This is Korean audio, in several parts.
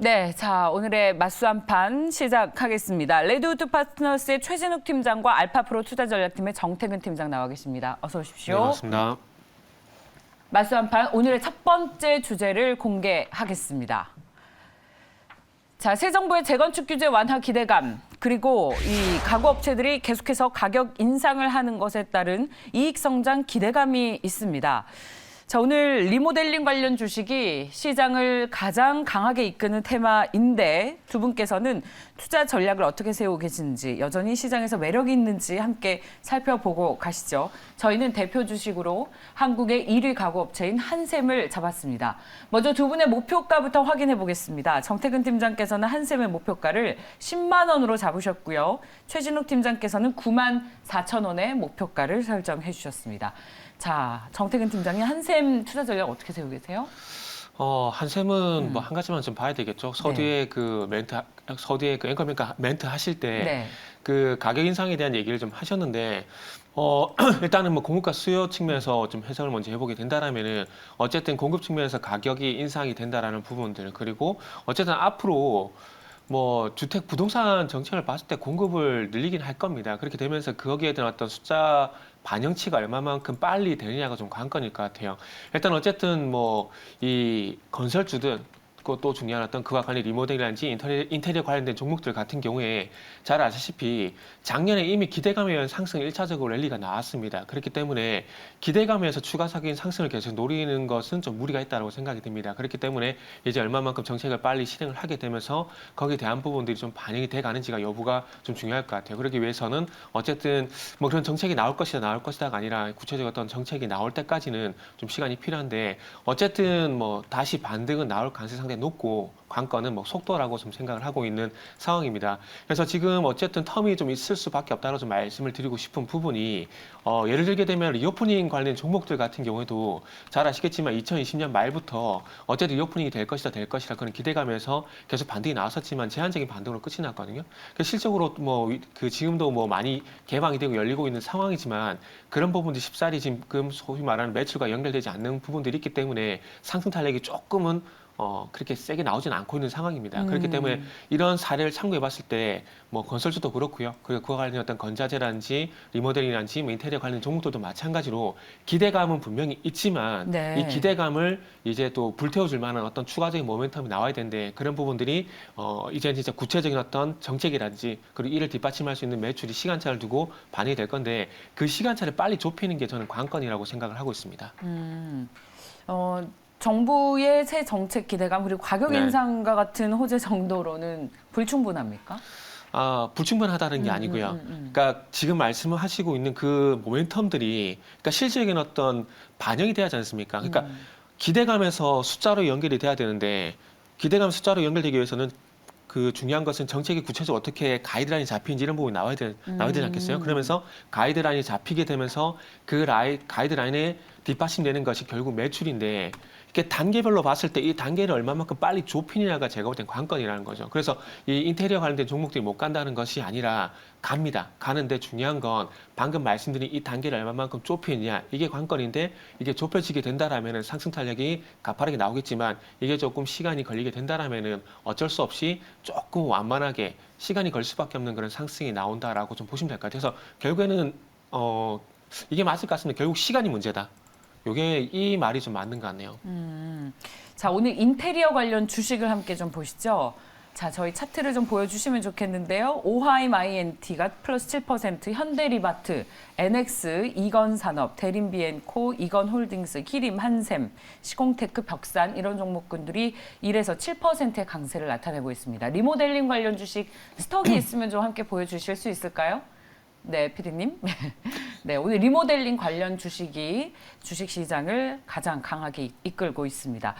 네, 자 오늘의 맞수 한판 시작하겠습니다. 레드우드 파트너스의 최진욱 팀장과 알파프로 투자전략팀의 정태근 팀장 나와 계십니다. 어서 오십시오. 네, 반갑습니다. 맞수 한판 오늘의 첫 번째 주제를 공개하겠습니다. 자, 새 정부의 재건축 규제 완화 기대감, 그리고 이 가구업체들이 계속해서 가격 인상을 하는 것에 따른 이익 성장 기대감이 있습니다. 자, 오늘 리모델링 관련 주식이 시장을 가장 강하게 이끄는 테마인데 두 분께서는 투자 전략을 어떻게 세우고 계신지, 여전히 시장에서 매력이 있는지 함께 살펴보고 가시죠. 저희는 대표 주식으로 한국의 1위 가구업체인 한샘을 잡았습니다. 먼저 두 분의 목표가부터 확인해 보겠습니다. 정태근 팀장께서는 한샘의 목표가를 10만 원으로 잡으셨고요. 최진욱 팀장께서는 9만 4천 원의 목표가를 설정해 주셨습니다. 자, 정태근 팀장이 한샘 투자 전략 어떻게 세우고 계세요? 한샘은 뭐 한 가지만 좀 봐야 되겠죠. 서두에 그 서두에 그 앵커 멘트 하실 때 그 가격 인상에 대한 얘기를 좀 하셨는데, 일단은 뭐 공급과 수요 측면에서 좀 해석을 먼저 해보게 된다라면은 어쨌든 공급 측면에서 가격이 인상이 된다라는 부분들, 그리고 어쨌든 앞으로 뭐 주택 부동산 정책을 봤을 때 공급을 늘리긴 할 겁니다. 그렇게 되면서 거기에 대한 어떤 숫자 반영치가 얼마만큼 빨리 되느냐가 좀 관건일 것 같아요. 일단 어쨌든 뭐 이 건설주든 또 중요한 어떤 그와 관련 리모델이라든지 인테리어 관련된 종목들 같은 경우에 잘 아시다시피 작년에 이미 기대감에 의한 상승 1차적으로 랠리가 나왔습니다. 그렇기 때문에 기대감에서 추가적인 상승을 계속 노리는 것은 좀 무리가 있다고 생각이 듭니다. 그렇기 때문에 이제 얼마만큼 정책을 빨리 실행을 하게 되면서 거기에 대한 부분들이 좀 반영이 돼 가는지가 여부가 좀 중요할 것 같아요. 그러기 위해서는 어쨌든 뭐 그런 정책이 나올 것이다가 아니라 구체적인 어떤 정책이 나올 때까지는 좀 시간이 필요한데, 어쨌든 뭐 다시 반등은 나올 가능성이 상당히 높고 관건은 뭐 속도라고 좀 생각을 하고 있는 상황입니다. 그래서 지금 어쨌든 텀이 좀 있을 수밖에 없다고 좀 말씀을 드리고 싶은 부분이, 예를 들게 되면 리오프닝 관련 종목들 같은 경우에도 잘 아시겠지만 2020년 말부터 어쨌든 리오프닝이 될 것이다 그런 기대감에서 계속 반등이 나왔었지만 제한적인 반등으로 끝이 났거든요. 그래서 실적으로 뭐 그 지금도 뭐 많이 개방이 되고 열리고 있는 상황이지만 그런 부분들이 쉽사리 지금 소위 말하는 매출과 연결되지 않는 부분들이 있기 때문에 상승 탄력이 조금은 그렇게 세게 나오지는 않고 있는 상황입니다. 그렇기 때문에 이런 사례를 참고해 봤을 때 뭐 건설주도 그렇고요. 그리고 그와 관련된 어떤 건자재라든지 리모델링이라든지 뭐 인테리어 관련 종목들도 마찬가지로 기대감은 분명히 있지만 이 기대감을 이제 또 불태워줄 만한 어떤 추가적인 모멘텀이 나와야 되는데, 그런 부분들이 이제 진짜 구체적인 어떤 정책이라든지 그리고 이를 뒷받침할 수 있는 매출이 시간차를 두고 반영이 될 건데, 그 시간차를 빨리 좁히는 게 저는 관건이라고 생각을 하고 있습니다. 정부의 새 정책 기대감 그리고 가격 인상과 같은 호재 정도로는 불충분합니까? 불충분하다는 게 아니고요. 그러니까 지금 말씀을 하시고 있는 그 모멘텀들이, 그러니까 실질적인 어떤 반영이 돼야 하지 않습니까? 그러니까 기대감에서 숫자로 연결이 돼야 되는데, 기대감 숫자로 연결되기 위해서는 그 중요한 것은 정책이 구체적으로 어떻게 가이드라인이 잡히는지 이런 부분이 나와야 되지 않겠어요? 그러면서 가이드라인이 잡히게 되면서 그 가이드라인에 뒷받침되는 것이 결국 매출인데, 이렇게 단계별로 봤을 때 이 단계를 얼마만큼 빨리 좁히느냐가 제가 볼 땐 관건이라는 거죠. 그래서 이 인테리어 관련된 종목들이 못 간다는 것이 아니라 갑니다. 가는데 중요한 건 방금 말씀드린 이 단계를 얼마만큼 좁히느냐, 이게 관건인데, 이게 좁혀지게 된다라면 상승 탄력이 가파르게 나오겠지만 이게 조금 시간이 걸리게 된다라면 어쩔 수 없이 조금 완만하게 시간이 걸 수밖에 없는 그런 상승이 나온다라고 좀 보시면 될 것 같아요. 그래서 결국에는 이게 맞을 것 같습니다. 결국 시간이 문제다. 요게 이 말이 좀 맞는 것 같네요. 자, 오늘 인테리어 관련 주식을 함께 좀 보시죠. 자, 저희 차트를 좀 보여주시면 좋겠는데요. 오하임 INT가 플러스 7%, 현대리바트, NX, 이건산업, 대림비엔코, 이건홀딩스, 키림, 한샘, 시공테크, 벽산 이런 종목군들이 1에서 7%의 강세를 나타내고 있습니다. 리모델링 관련 주식 스톡이 있으면 좀 함께 보여주실 수 있을까요? 네, 피디님. 네, 오늘 리모델링 관련 주식이 주식시장을 가장 강하게 이끌고 있습니다.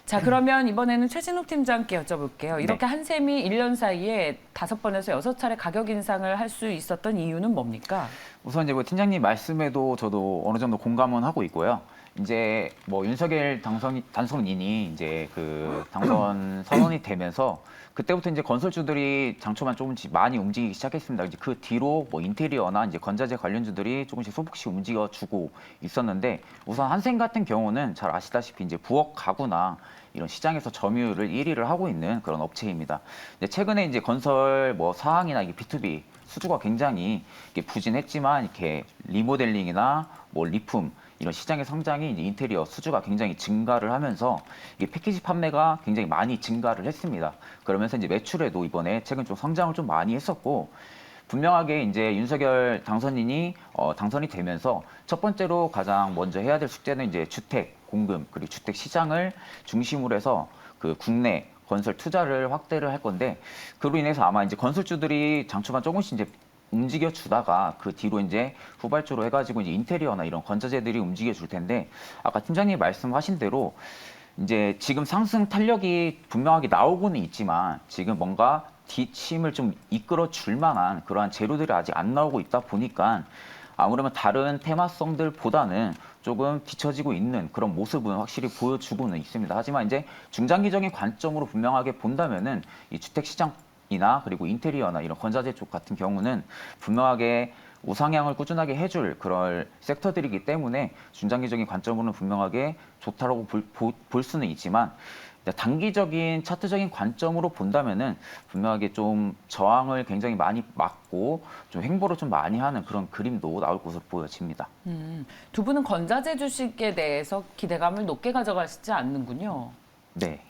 자, 그러면 이번에는 최진욱 팀장께 여쭤볼게요. 이렇게 한샘이 1년 사이에 5번에서 6차례 가격 인상을 할 수 있었던 이유는 뭡니까? 우선 이제 뭐 팀장님 말씀에도 저도 어느 정도 공감은 하고 있고요. 이제 뭐 윤석열 당선인이 이제 그 당선 선언이 되면서 그때부터 이제 건설주들이 장초반 조금씩 많이 움직이기 시작했습니다. 이제 그 뒤로 뭐 인테리어나 이제 건자재 관련주들이 조금씩 소폭씩 움직여주고 있었는데 우선 한생 같은 경우는 잘 아시다시피 이제 부엌 가구나 이런 시장에서 점유율을 1위를 하고 있는 그런 업체입니다. 최근에 이제 건설 뭐 사항이나 이게 B2B 수주가 굉장히 이렇게 부진했지만 이렇게 리모델링이나 뭐 리품 이런 시장의 성장이 이제 인테리어 수주가 굉장히 증가를 하면서 이게 패키지 판매가 굉장히 많이 증가를 했습니다. 그러면서 이제 매출에도 이번에 최근 좀 성장을 좀 많이 했었고 분명하게 이제 윤석열 당선인이 당선이 되면서 첫 번째로 가장 먼저 해야 될 숙제는 이제 주택 공급 그리고 주택 시장을 중심으로 해서 그 국내 건설 투자를 확대를 할 건데 그로 인해서 아마 이제 건설주들이 장초반 조금씩 이제 움직여 주다가 그 뒤로 이제 후발주로 해가지고 이제 인테리어나 이런 건자재들이 움직여 줄 텐데 아까 팀장님 말씀하신 대로 이제 지금 상승 탄력이 분명하게 나오고는 있지만 지금 뭔가 뒷힘을 좀 이끌어 줄 만한 그러한 재료들이 아직 안 나오고 있다 보니까 아무래도 다른 테마성들보다는 조금 뒤처지고 있는 그런 모습은 확실히 보여주고는 있습니다. 하지만 이제 중장기적인 관점으로 분명하게 본다면은 이 주택 시장이나 그리고 인테리어나 이런 건자재 쪽 같은 경우는 분명하게 우상향을 꾸준하게 해줄 그런 섹터들이기 때문에 중장기적인 관점으로는 분명하게 좋다라고 볼 수는 있지만 단기적인 차트적인 관점으로 본다면은 분명하게 좀 저항을 굉장히 많이 막고 좀 횡보를 좀 많이 하는 그런 그림도 나올 것으로 보여집니다. 두 분은 건자재 주식에 대해서 기대감을 높게 가져가시지 않는군요. 네.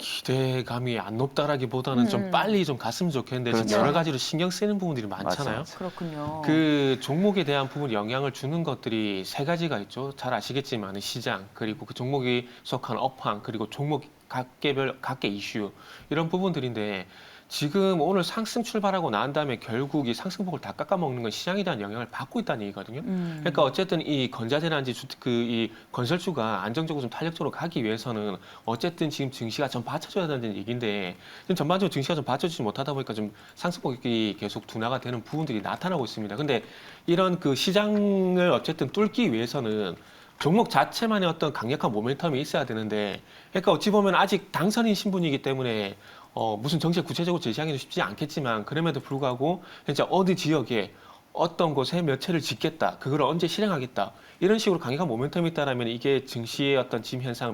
기대감이 안 높다라기보다는 좀 빨리 좀 갔으면 좋겠는데 지금 그렇죠. 여러 가지로 신경 쓰이는 부분들이 많잖아요. 맞아. 그렇군요. 그 종목에 대한 부분 영향을 주는 것들이 세 가지가 있죠. 잘 아시겠지만 시장 그리고 그 종목이 속한 업황 그리고 종목 각계 이슈 이런 부분들인데 지금 오늘 상승 출발하고 난 다음에 결국 이 상승폭을 다 깎아먹는 건 시장에 대한 영향을 받고 있다는 얘기거든요. 그러니까 어쨌든 이 건자재라든지 이 건설주가 안정적으로 좀 탄력적으로 가기 위해서는 어쨌든 지금 증시가 좀 받쳐줘야 된다는 얘기인데 지금 전반적으로 증시가 좀 받쳐주지 못하다 보니까 좀 상승폭이 계속 둔화가 되는 부분들이 나타나고 있습니다. 근데 이런 그 시장을 어쨌든 뚫기 위해서는 종목 자체만의 어떤 강력한 모멘텀이 있어야 되는데, 그러니까 어찌 보면 아직 당선인 신분이기 때문에 무슨 정책 구체적으로 제시하기는 쉽지 않겠지만 그럼에도 불구하고 진짜 어디 지역에 어떤 곳에 몇 채를 짓겠다, 그걸 언제 실행하겠다 이런 식으로 강력한 모멘텀이 있다라면 이게 증시의 어떤 지금 현상을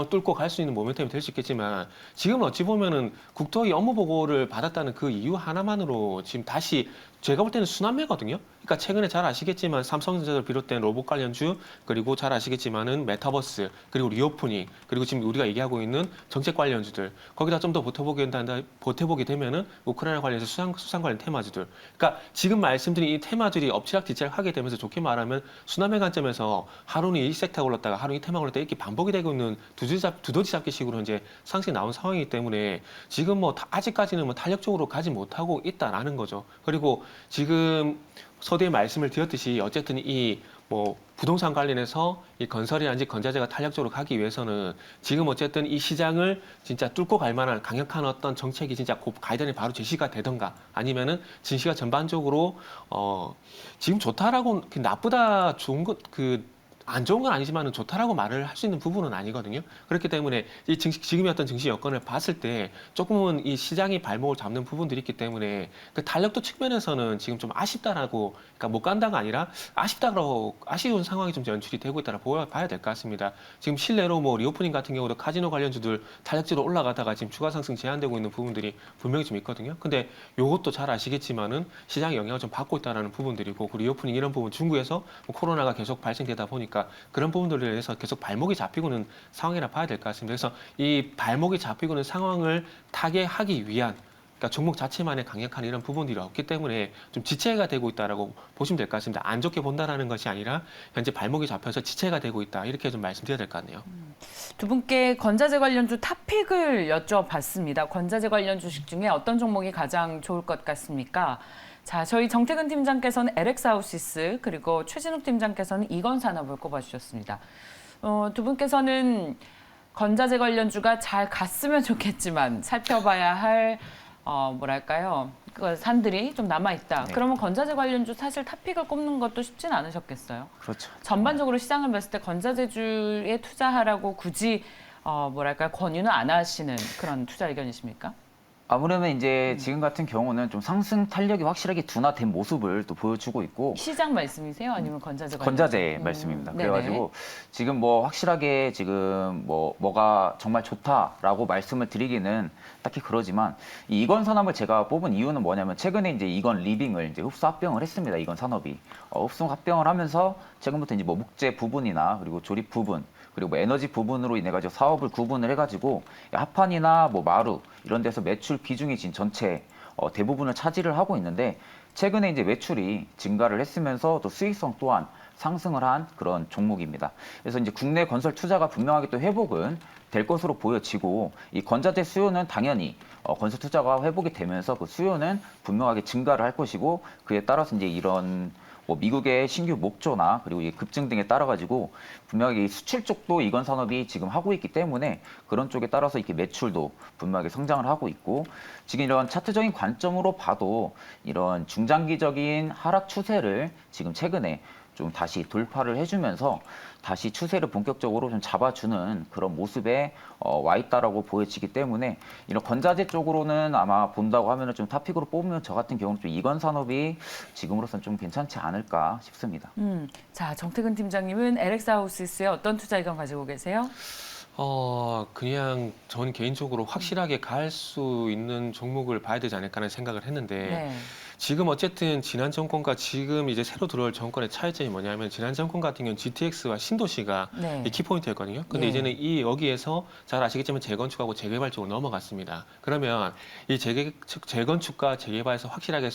뚫고 갈 수 있는 모멘텀이 될 수 있겠지만 지금은 어찌 보면은 국토위 업무 보고를 받았다는 그 이유 하나만으로 지금 다시 제가 볼 때는 순환매거든요. 그러니까 최근에 잘 아시겠지만 삼성전자를 비롯된 로봇 관련주 그리고 잘 아시겠지만은 메타버스 그리고 리오프닝 그리고 지금 우리가 얘기하고 있는 정책 관련주들 거기다 좀 더 보태보게 되면은 우크라이나 관련해서 수상 관련 테마주들. 그러니까 지금 말씀드린 이 테마들이 엎치락뒤치락 하게 되면서 좋게 말하면 순환매 관점에서 하루는 이 섹터가 올랐다가 하루는 이 테마가 올랐다가 이렇게 반복이 되고 있는 두더지 잡기식으로 현재 상승이 나온 상황이기 때문에 지금 뭐 아직까지는 뭐 탄력적으로 가지 못하고 있다라는 거죠. 그리고 지금 서두에 말씀을 드렸듯이 어쨌든 이 뭐 부동산 관련해서 이 건설이라든지 건자재가 탄력적으로 가기 위해서는 지금 어쨌든 이 시장을 진짜 뚫고 갈 만한 강력한 어떤 정책이 진짜 가이드라인이 바로 제시가 되던가 아니면은 증시가 전반적으로 지금 좋다라고 나쁘다 좋은 것 안 좋은 건 아니지만은 좋다라고 말을 할 수 있는 부분은 아니거든요. 그렇기 때문에 이 지금의 어떤 증시 여건을 봤을 때 조금은 이 시장이 발목을 잡는 부분들이 있기 때문에 그 탄력도 측면에서는 지금 좀 아쉽다라고, 그러니까 못 간다가 아니라 아쉽다라고 아쉬운 상황이 좀 연출이 되고 있다고 봐야 될 것 같습니다. 지금 실내로 뭐 리오프닝 같은 경우도 카지노 관련주들 탄력적으로 올라가다가 지금 추가 상승 제한되고 있는 부분들이 분명히 좀 있거든요. 근데 요것도 잘 아시겠지만은 시장의 영향을 좀 받고 있다라는 부분들이고, 그 리오프닝 이런 부분 중국에서 뭐 코로나가 계속 발생되다 보니까 그런 부분들에 대해서 계속 발목이 잡히고는 상황이라 봐야 될 것 같습니다. 그래서 이 발목이 잡히고는 상황을 타개하기 위한, 그러니까 종목 자체만의 강력한 이런 부분들이 없기 때문에 좀 지체가 되고 있다라고 보시면 될 것 같습니다. 안 좋게 본다라는 것이 아니라 현재 발목이 잡혀서 지체가 되고 있다, 이렇게 좀 말씀드려야 될 것 같네요. 두 분께 건자재 관련주 탑픽을 여쭤봤습니다. 건자재 관련 주식 중에 어떤 종목이 가장 좋을 것 같습니까? 자, 저희 정태근 팀장께서는 LX하우시스, 그리고 최진욱 팀장께서는 이건산업을 꼽아주셨습니다. 두 분께서는 건자재 관련주가 잘 갔으면 좋겠지만 살펴봐야 할 뭐랄까요? 그 산들이 좀 남아 있다. 네. 그러면 건자재 관련주 사실 탑픽을 꼽는 것도 쉽진 않으셨겠어요. 그렇죠. 전반적으로 시장을 봤을 때 건자재주에 투자하라고 굳이 뭐랄까요? 권유는 안 하시는 그런 투자 의견이십니까? 아무래도 이제 지금 같은 경우는 좀 상승 탄력이 확실하게 둔화된 모습을 또 보여주고 있고 시장 말씀이세요? 아니면 건자재 관련주? 건자재 말씀입니다. 네네. 그래가지고 지금 뭐 확실하게 지금 뭐가 정말 좋다라고 말씀을 드리기는 딱히 그러지만 이 이건 산업을 제가 뽑은 이유는 뭐냐면 최근에 이제 이건 리빙을 이제 흡수 합병을 했습니다. 이건 산업이 흡수 합병을 하면서 최근부터 이제 뭐 목재 부분이나 그리고 조립 부분 그리고 뭐 에너지 부분으로 인해 가지고 사업을 구분을 해가지고 합판이나 뭐 마루 이런 데서 매출 비중이 지금 전체 대부분을 차지를 하고 있는데 최근에 이제 매출이 증가를 했으면서 또 수익성 또한 상승을 한 그런 종목입니다. 그래서 이제 국내 건설 투자가 분명하게 또 회복은 될 것으로 보여지고 이 건자재 수요는 당연히 건설 투자가 회복이 되면서 그 수요는 분명하게 증가를 할 것이고 그에 따라서 이제 이런 뭐 미국의 신규 목조나 그리고 이 급증 등에 따라 가지고 분명하게 수출 쪽도 이건 산업이 지금 하고 있기 때문에 그런 쪽에 따라서 이렇게 매출도 분명하게 성장을 하고 있고 지금 이런 차트적인 관점으로 봐도 이런 중장기적인 하락 추세를 지금 최근에 좀 다시 돌파를 해주면서 다시 추세를 본격적으로 좀 잡아주는 그런 모습에 와 있다라고 보여지기 때문에 이런 건자재 쪽으로는 아마 본다고 하면은 좀 탑픽으로 뽑으면 저 같은 경우는 좀 이건 산업이 지금으로서는 좀 괜찮지 않을까 싶습니다. 자, 정태근 팀장님은 LX 하우스에 어떤 투자 의견 가지고 계세요? 그냥 전 개인적으로 확실하게 갈 수 있는 종목을 봐야 되지 않을까라는 생각을 했는데 네. 지금 어쨌든 지난 정권과 지금 이제 새로 들어올 정권의 차이점이 뭐냐면 지난 정권 같은 경우는 GTX와 신도시가 네. 이 키포인트였거든요. 근데 예. 이제는 여기에서 잘 아시겠지만 재건축하고 재개발 쪽으로 넘어갔습니다. 그러면 이 재건축과 재개발에서 확실하게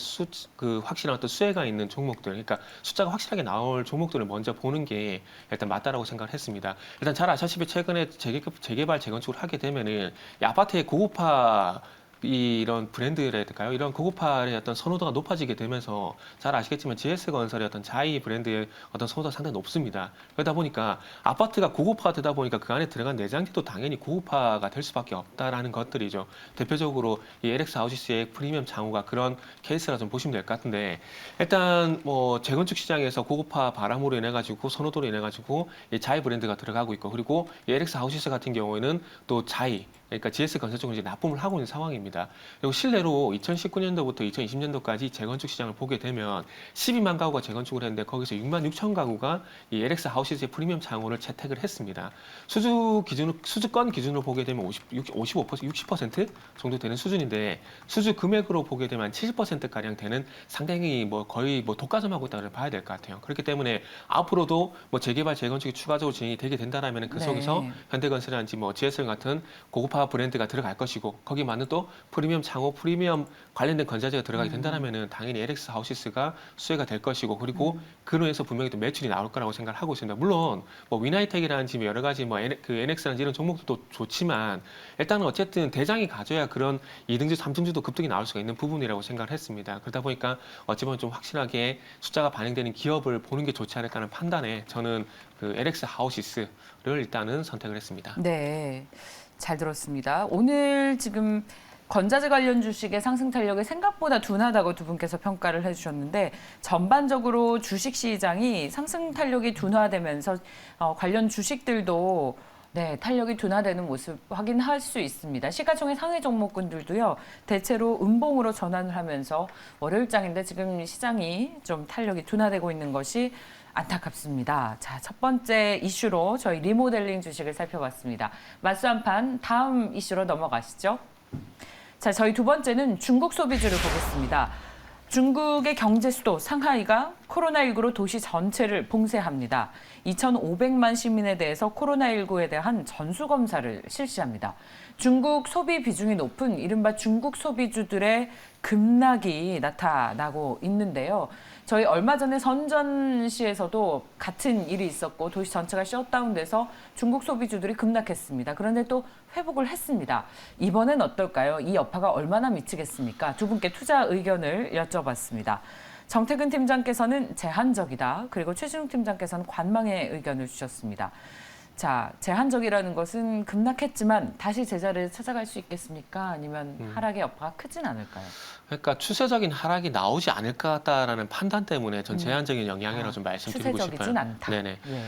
확실한 어떤 수혜가 있는 종목들, 그러니까 숫자가 확실하게 나올 종목들을 먼저 보는 게 일단 맞다라고 생각을 했습니다. 일단 잘 아시다시피 최근에 재개발 재건축을 하게 되면은 이 아파트의 고급화 이런 브랜드랄까요? 이런 고급화의 어떤 선호도가 높아지게 되면서 잘 아시겠지만 GS건설의 어떤 자이 브랜드의 어떤 선호도가 상당히 높습니다. 그러다 보니까 아파트가 고급화가 되다 보니까 그 안에 들어간 내장재도 당연히 고급화가 될 수밖에 없다라는 것들이죠. 대표적으로 이 LX 하우시스의 프리미엄 창호가 그런 케이스라 좀 보시면 될 것 같은데 일단 뭐 재건축 시장에서 고급화 바람으로 인해 가지고 선호도로 인해 가지고 이 자이 브랜드가 들어가고 있고 그리고 이 LX 하우시스 같은 경우에는 또 자이 그러니까 GS건설 쪽은 이제 납품을 하고 있는 상황입니다. 그리고 실내로 2019년도부터 2020년도까지 재건축 시장을 보게 되면 12만 가구가 재건축을 했는데 거기서 6만 6천 가구가 이 LX 하우시스의 프리미엄 창호를 채택을 했습니다. 수주권 기준으로 보게 되면 60% 정도 되는 수준인데 수주 금액으로 보게 되면 70% 가량 되는 상당히 뭐 거의 뭐 독과점하고 있다고 봐야 될 것 같아요. 그렇기 때문에 앞으로도 뭐 재개발 재건축이 추가적으로 진행이 되게 된다라면 그 속에서 현대건설이라든지 뭐 GSL 같은 고급화 브랜드가 들어갈 것이고 거기 맞는 또 프리미엄 창호, 프리미엄 관련된 건자재가 들어가게 된다면은 당연히 LX 하우시스가 수혜가 될 것이고 그리고 그로 인해서 분명히 또 매출이 나올 거라고 생각을 하고 있습니다. 물론 뭐 위나이텍이라든지 뭐 여러 가지 뭐 그 NX라든지 이런 종목들도 좋지만 일단은 어쨌든 대장이 가져야 그런 2등주, 3등주도 급등이 나올 수가 있는 부분이라고 생각을 했습니다. 그러다 보니까 어찌 보면 좀 확실하게 숫자가 반영되는 기업을 보는 게 좋지 않을까 하는 판단에 저는 그 LX 하우시스를 일단은 선택을 했습니다. 네. 잘 들었습니다. 오늘 지금 건자재 관련 주식의 상승 탄력이 생각보다 둔하다고 두 분께서 평가를 해주셨는데 전반적으로 주식 시장이 상승 탄력이 둔화되면서 관련 주식들도 네, 탄력이 둔화되는 모습 확인할 수 있습니다. 시가총액 상위 종목군들도요, 대체로 음봉으로 전환을 하면서 월요일장인데 지금 시장이 좀 탄력이 둔화되고 있는 것이 안타깝습니다. 자, 첫 번째 이슈로 저희 리모델링 주식을 살펴봤습니다. 맞수 한판 다음 이슈로 넘어가시죠. 자, 저희 두 번째는 중국 소비주를 보겠습니다. 중국의 경제 수도 상하이가 코로나19로 도시 전체를 봉쇄합니다. 2,500만 시민에 대해서 코로나19에 대한 전수검사를 실시합니다. 중국 소비 비중이 높은 이른바 중국 소비주들의 급락이 나타나고 있는데요. 저희 얼마 전에 선전시에서도 같은 일이 있었고 도시 전체가 셧다운돼서 중국 소비주들이 급락했습니다. 그런데 또 회복을 했습니다. 이번엔 어떨까요? 이 여파가 얼마나 미치겠습니까? 두 분께 투자 의견을 여쭤봤습니다. 정태근 팀장께서는 제한적이다. 그리고 최진욱 팀장께서는 관망의 의견을 주셨습니다. 자, 제한적이라는 것은 급락했지만 다시 제자리를 찾아갈 수 있겠습니까? 아니면 하락의 여파가 크진 않을까요? 그러니까 추세적인 하락이 나오지 않을 것 같다라는 판단 때문에 전 제한적인 영향이라고 좀 말씀드리고 싶어요. 추세적이진 않다. 네네. 예.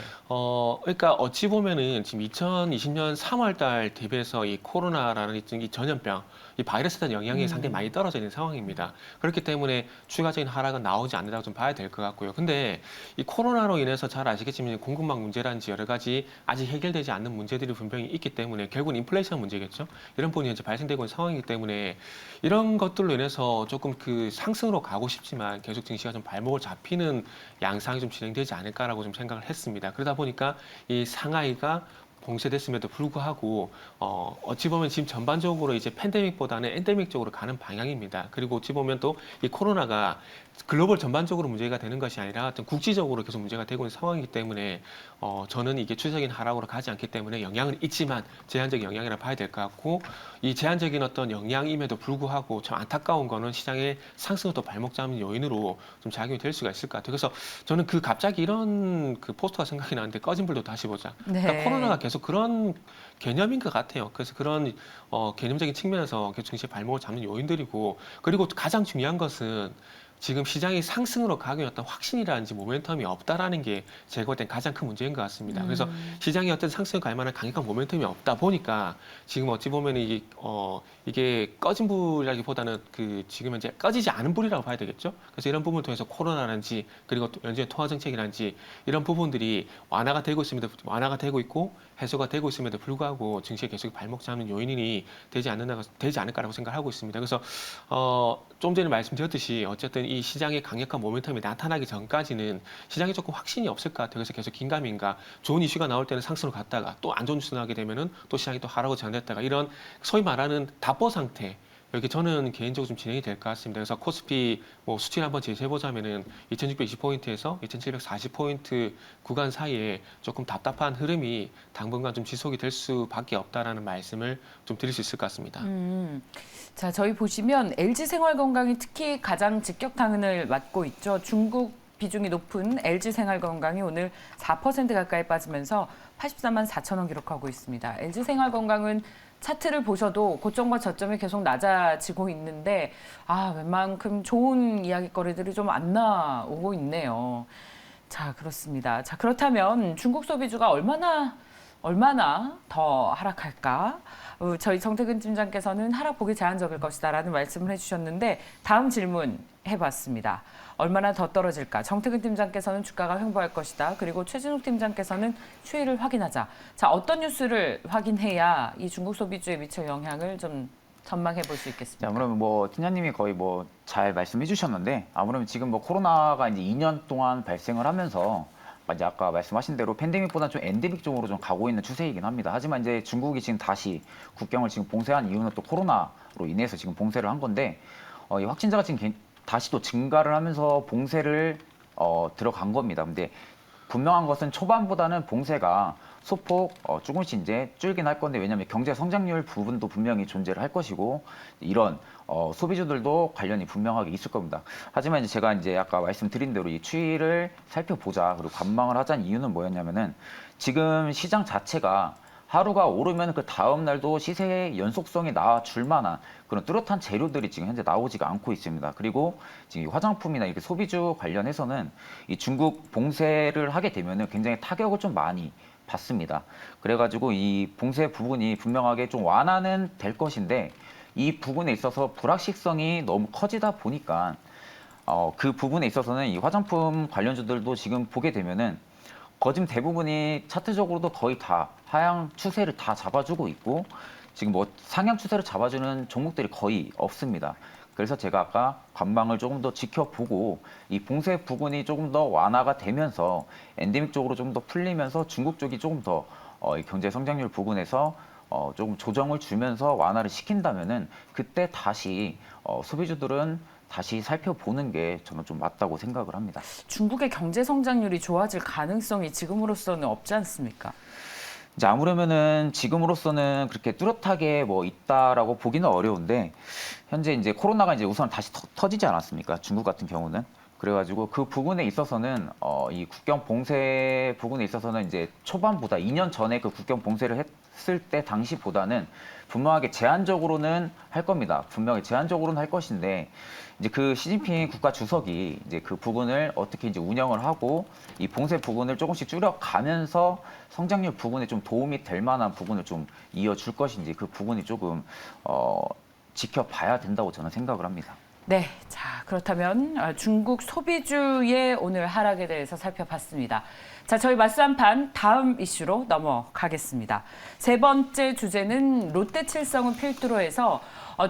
그러니까 어찌 보면은 지금 2020년 3월달 대비해서 이 코로나라는 이 전염병, 이 바이러스에 대한 영향이 상당히 많이 떨어져 있는 상황입니다. 그렇기 때문에 추가적인 하락은 나오지 않는다고 좀 봐야 될 것 같고요. 근데 이 코로나로 인해서 잘 아시겠지만 공급망 문제라든지 여러 가지 아직 해결되지 않는 문제들이 분명히 있기 때문에 결국은 인플레이션 문제겠죠. 이런 부분이 이제 발생되고 있는 상황이기 때문에 이런 것들로 인해서 조금 그 상승으로 가고 싶지만 계속 증시가 좀 발목을 잡히는 양상이 좀 진행되지 않을까라고 좀 생각을 했습니다. 그러다 보니까 이 상하이가 봉쇄됐음에도 불구하고 어찌 보면 지금 전반적으로 이제 팬데믹보다는 엔데믹 쪽으로 가는 방향입니다. 그리고 어찌 보면 또 이 코로나가 글로벌 전반적으로 문제가 되는 것이 아니라 어떤 국지적으로 계속 문제가 되고 있는 상황이기 때문에 저는 이게 추세적인 하락으로 가지 않기 때문에 영향은 있지만 제한적인 영향이라 봐야 될 것 같고 이 제한적인 어떤 영향임에도 불구하고 참 안타까운 거는 시장의 상승을 또 발목 잡는 요인으로 좀 작용이 될 수가 있을 것 같아요. 그래서 저는 그 갑자기 이런 그 포스터가 생각이 나는데 꺼진 불도 다시 보자. 그러니까 네. 코로나가 계속 그런 개념인 것 같아요. 그래서 그런 개념적인 측면에서 계속 증시의 발목을 잡는 요인들이고 그리고 가장 중요한 것은 지금 시장이 상승으로 가기 어떤 확신이라든지 모멘텀이 없다라는 게 제가 볼 땐 가장 큰 문제인 것 같습니다. 그래서 시장이 어떤 상승을 갈 만한 강력한 모멘텀이 없다 보니까 지금 어찌 보면 이게 꺼진 불이라기보다는 그 지금 현재 꺼지지 않은 불이라고 봐야 되겠죠. 그래서 이런 부분을 통해서 코로나라든지 그리고 또 연준의 통화 정책이라든지 이런 부분들이 완화가 되고 있고 해소가 되고 있음에도 불구하고 증시에 계속 발목 잡는 요인이 되지 않을까라고 생각하고 있습니다. 그래서 좀 전에 말씀드렸듯이 어쨌든 이 시장의 강력한 모멘텀이 나타나기 전까지는 시장에 조금 확신이 없을 것 같아요. 그래서 계속 긴가민가 좋은 이슈가 나올 때는 상승으로 갔다가 또 안 좋은 뉴스 나게 되면은 또 시장이 또 하락으로 전환됐다가 이런 소위 말하는 답보 상태. 이렇게 저는 개인적으로 좀 진행이 될 것 같습니다. 그래서 코스피 뭐 수치를 한번 제시해보자면은 2620포인트에서 2740포인트 구간 사이에 조금 답답한 흐름이 당분간 좀 지속이 될 수밖에 없다라는 말씀을 좀 드릴 수 있을 것 같습니다. 자, 저희 보시면 LG생활건강이 특히 가장 직격탄을 맞고 있죠. 중국 비중이 높은 LG생활건강이 오늘 4% 가까이 빠지면서 84만 4천 원 기록하고 있습니다. LG생활건강은 차트를 보셔도 고점과 저점이 계속 낮아지고 있는데 웬만큼 좋은 이야기거리들이 좀 안 나오고 있네요. 자, 그렇습니다. 자, 그렇다면 중국 소비주가 얼마나 더 하락할까? 저희 정태근 팀장께서는 하락폭이 제한적일 것이다라는 말씀을 해주셨는데 다음 질문 해봤습니다. 얼마나 더 떨어질까? 정태근 팀장께서는 주가가 횡보할 것이다. 그리고 최진욱 팀장께서는 추이를 확인하자. 자, 어떤 뉴스를 확인해야 이 중국 소비주에 미칠 영향을 좀 전망해 볼 수 있겠습니까? 자, 그러면 뭐 팀장님이 거의 뭐 잘 말씀해 주셨는데 아무래도 지금 뭐 코로나가 이제 2년 동안 발생을 하면서 이제 아까 말씀하신 대로 팬데믹보다 좀 엔데믹 쪽으로 좀 가고 있는 추세이긴 합니다. 하지만 이제 중국이 지금 다시 국경을 지금 봉쇄한 이유는 또 코로나로 인해서 지금 봉쇄를 한 건데 이 확진자가 지금 다시 또 증가를 하면서 봉쇄를 들어간 겁니다. 근데 분명한 것은 초반보다는 봉쇄가 소폭 조금씩 이제 줄긴 할 건데 왜냐하면 경제 성장률 부분도 분명히 존재를 할 것이고 이런 소비주들도 관련이 분명하게 있을 겁니다. 하지만 이제 제가 이제 아까 말씀드린 대로 이 추이를 살펴보자 그리고 관망을 하자는 이유는 뭐였냐면은 지금 시장 자체가 하루가 오르면 그 다음 날도 시세의 연속성이 나와줄 만한 그런 뚜렷한 재료들이 지금 현재 나오지가 않고 있습니다. 그리고 지금 화장품이나 이렇게 소비주 관련해서는 이 중국 봉쇄를 하게 되면은 굉장히 타격을 좀 많이 받습니다. 그래가지고 이 봉쇄 부분이 분명하게 좀 완화는 될 것인데 이 부분에 있어서 불확실성이 너무 커지다 보니까 그 부분에 있어서는 이 화장품 관련주들도 지금 보게 되면은 거진 대부분이 차트적으로도 거의 다 하향 추세를 다 잡아주고 있고 지금 뭐 상향 추세를 잡아주는 종목들이 거의 없습니다. 그래서 제가 아까 관망을 조금 더 지켜보고 이 봉쇄 부분이 조금 더 완화가 되면서 엔데믹 쪽으로 좀 더 풀리면서 중국 쪽이 조금 더 이 경제 성장률 부분에서 조금 조정을 주면서 완화를 시킨다면은 그때 다시 소비주들은 다시 살펴보는 게 저는 좀 맞다고 생각을 합니다. 중국의 경제 성장률이 좋아질 가능성이 지금으로서는 없지 않습니까? 이제 아무려면은 지금으로서는 그렇게 뚜렷하게 뭐 있다라고 보기는 어려운데 현재 이제 코로나가 이제 우선 다시 터지지 않았습니까? 중국 같은 경우는. 그래가지고 그 부분에 있어서는 이 국경 봉쇄 부분에 있어서는 이제 초반보다 2년 전에 그 국경 봉쇄를 했을 때 당시보다는 분명하게 제한적으로는 할 겁니다. 분명히 제한적으로는 할 것인데 이제 그 시진핑 국가 주석이 이제 그 부분을 어떻게 이제 운영을 하고 이 봉쇄 부분을 조금씩 줄여가면서 성장률 부분에 좀 도움이 될 만한 부분을 좀 이어줄 것인지 그 부분이 조금 지켜봐야 된다고 저는 생각을 합니다. 네, 자 그렇다면 중국 소비주의 오늘 하락에 대해서 살펴봤습니다. 자, 저희 맞수한판 다음 이슈로 넘어가겠습니다. 세 번째 주제는 롯데칠성은 필두로해서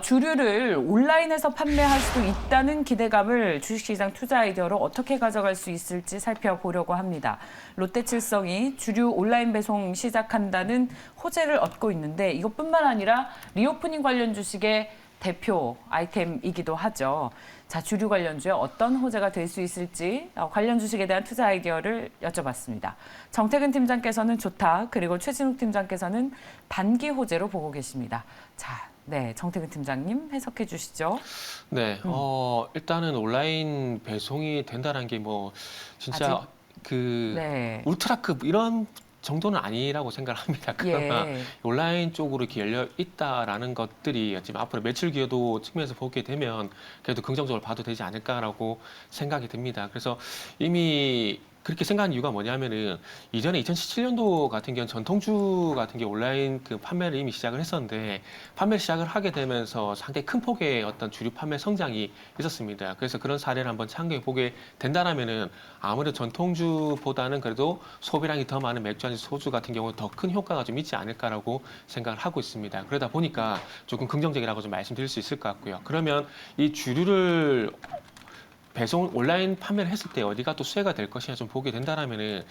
주류를 온라인에서 판매할 수도 있다는 기대감을 주식시장 투자 아이디어로 어떻게 가져갈 수 있을지 살펴보려고 합니다. 롯데칠성이 주류 온라인 배송 시작한다는 호재를 얻고 있는데 이것뿐만 아니라 리오프닝 관련 주식의 대표 아이템이기도 하죠. 자, 주류 관련주에 어떤 호재가 될 수 있을지 관련 주식에 대한 투자 아이디어를 여쭤봤습니다. 정태근 팀장께서는 좋다, 그리고 최진욱 팀장께서는 단기 호재로 보고 계십니다. 자, 네, 정태근 팀장님 해석해 주시죠. 네, 일단은 온라인 배송이 된다는 게 뭐 진짜 아직? 그 네. 울트라급 이런 정도는 아니라고 생각합니다. 그러나 예. 온라인 쪽으로 이렇게 열려 있다라는 것들이 지금 앞으로 매출 기여도 측면에서 보게 되면 그래도 긍정적으로 봐도 되지 않을까라고 생각이 듭니다. 그래서 이미 그렇게 생각한 이유가 뭐냐면은 이전에 2017년도 같은 경우는 전통주 같은 게 온라인 그 판매를 이미 시작을 했었는데 판매를 시작을 하게 되면서 상당히 큰 폭의 어떤 주류 판매 성장이 있었습니다. 그래서 그런 사례를 한번 참고해 보게 된다라면은 아무래도 전통주보다는 그래도 소비량이 더 많은 맥주, 소주 같은 경우는 더 큰 효과가 좀 있지 않을까라고 생각을 하고 있습니다. 그러다 보니까 조금 긍정적이라고 좀 말씀드릴 수 있을 것 같고요. 그러면 이 주류를 배송 온라인 판매를 했을 때 어디가 또 수혜가 될 것이냐 좀 보게 된다라면은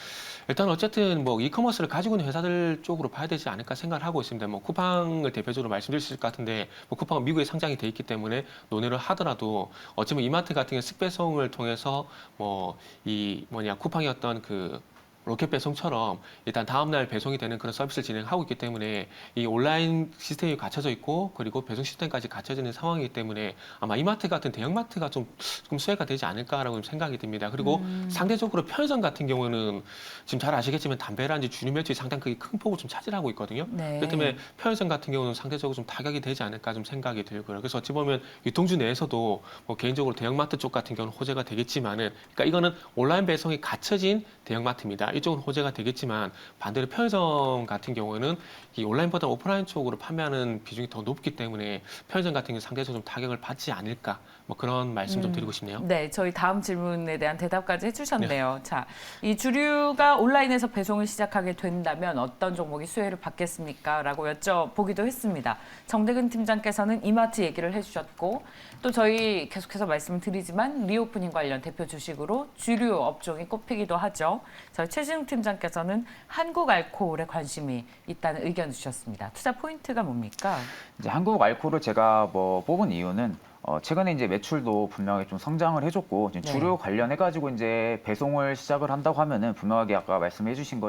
일단 어쨌든 뭐 이커머스를 가지고 있는 회사들 쪽으로 봐야 되지 않을까 생각을 하고 있습니다. 뭐 쿠팡을 대표적으로 말씀드릴 수 있을 것 같은데 뭐 쿠팡은 미국에 상장이 돼 있기 때문에 논의를 하더라도 어쩌면 이마트 같은 경우 습배송을 통해서 뭐 이 뭐냐 쿠팡의 어떤 그 로켓 배송처럼 일단 다음날 배송이 되는 그런 서비스를 진행하고 있기 때문에 이 온라인 시스템이 갖춰져 있고 그리고 배송 시스템까지 갖춰지는 상황이기 때문에 아마 이마트 같은 대형마트가 좀 수혜가 되지 않을까라고 생각이 듭니다. 그리고 상대적으로 편의점 같은 경우는 지금 잘 아시겠지만 담배라든지 주류 매출이 상당히 큰 폭을 좀 차지하고 있거든요. 네. 그렇기 때문에 편의점 같은 경우는 상대적으로 좀 타격이 되지 않을까 좀 생각이 들고요. 그래서 어찌 보면 유통주 내에서도 뭐 개인적으로 대형마트 쪽 같은 경우는 호재가 되겠지만은 그러니까 이거는 온라인 배송이 갖춰진 대형마트입니다. 이쪽은 호재가 되겠지만 반대로 편의점 같은 경우에는 이 온라인보다 오프라인 쪽으로 판매하는 비중이 더 높기 때문에 편의점 같은 경우 상대적으로 좀 타격을 받지 않을까 뭐 그런 말씀 좀 드리고 싶네요. 네, 저희 다음 질문에 대한 대답까지 해주셨네요. 자, 이 주류가 온라인에서 배송을 시작하게 된다면 어떤 종목이 수혜를 받겠습니까? 라고 여쭤보기도 했습니다. 정대근 팀장께서는 이마트 얘기를 해주셨고 또 저희 계속해서 말씀을 드리지만 리오프닝 관련 대표 주식으로 주류 업종이 꼽히기도 하죠. 저희 최진욱 팀장께서는 한국 알코올에 관심이 있다는 의견 주셨습니다. 투자 포인트가 뭡니까? 이제 한국 알코올을 제가 뭐 뽑은 이유는 최근에 이제 매출도 분명히 좀 성장을 해줬고 이제 주류 관련해가지고 이제 배송을 시작을 한다고 하면은 분명하게 아까 말씀해주신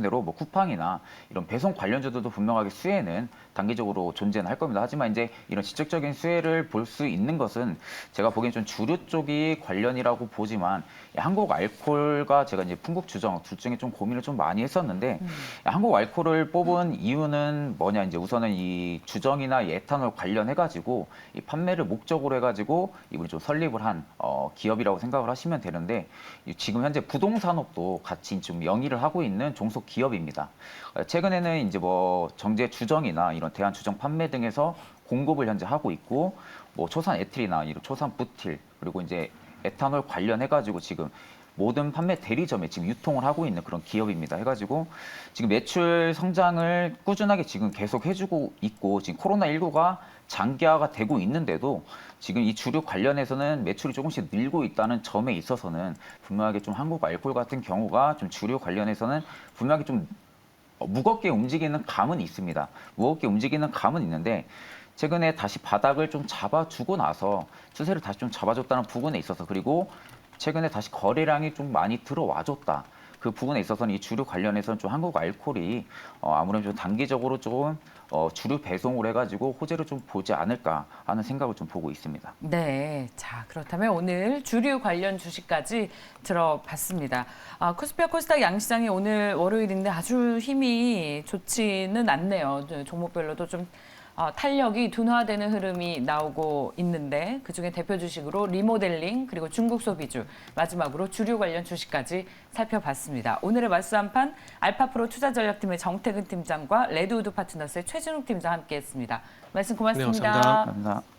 대로 뭐 쿠팡이나 이런 배송 관련주들도 분명하게 수혜는 단기적으로 존재는 할 겁니다. 하지만 이제 이런 지적적인 수혜를 볼 수 있는 것은 제가 보기엔 좀 주류 쪽이 관련이라고 보지만 한국 알코올과 제가 이제 풍국 주정 둘 중에 좀 고민을 좀 많이 했었는데 한국 알코올을 뽑은 이유는 뭐냐 이제 우선은 이 주정이나 이 에탄올 관련해가지고 이 판매를 목적으로 해가지고 이분이 좀 설립을 한 기업이라고 생각을 하시면 되는데 지금 현재 부동산업도 같이 좀 영위를 하고 있는 종속 기업입니다. 최근에는 이제 뭐 정제 주정이나 이런 대한 주정 판매 등에서 공급을 현재 하고 있고 뭐 초산 에틸이나 이런 초산 부틸 그리고 이제 에탄올 관련해가지고 지금 모든 판매 대리점에 지금 유통을 하고 있는 그런 기업입니다. 해가지고 지금 매출 성장을 꾸준하게 지금 계속 해주고 있고 지금 코로나19가 장기화가 되고 있는데도 지금 이 주류 관련해서는 매출이 조금씩 늘고 있다는 점에 있어서는 분명하게 좀 한국 알코올 같은 경우가 좀 주류 관련해서는 분명하게 좀 무겁게 움직이는 감은 있습니다. 무겁게 움직이는 감은 있는데 최근에 다시 바닥을 좀 잡아주고 나서 추세를 다시 좀 잡아줬다는 부분에 있어서 그리고 최근에 다시 거래량이 좀 많이 들어와줬다. 그 부분에 있어서는 이 주류 관련해서는 좀 한국 알코올이 아무래도 좀 단기적으로 좀 주류 배송을 해가지고 호재를 좀 보지 않을까 하는 생각을 좀 보고 있습니다. 네, 자 그렇다면 오늘 주류 관련 주식까지 들어봤습니다. 코스피와 코스닥 양시장이 오늘 월요일인데 아주 힘이 좋지는 않네요. 종목별로도 좀 탄력이 둔화되는 흐름이 나오고 있는데 그중에 대표 주식으로 리모델링 그리고 중국 소비주 마지막으로 주류 관련 주식까지 살펴봤습니다. 오늘의 맞수 한판 알파프로 투자전략팀의 정태근 팀장과 레드우드 파트너스의 최진욱 팀장 함께했습니다. 말씀 고맙습니다. 네, 감사합니다. 감사합니다.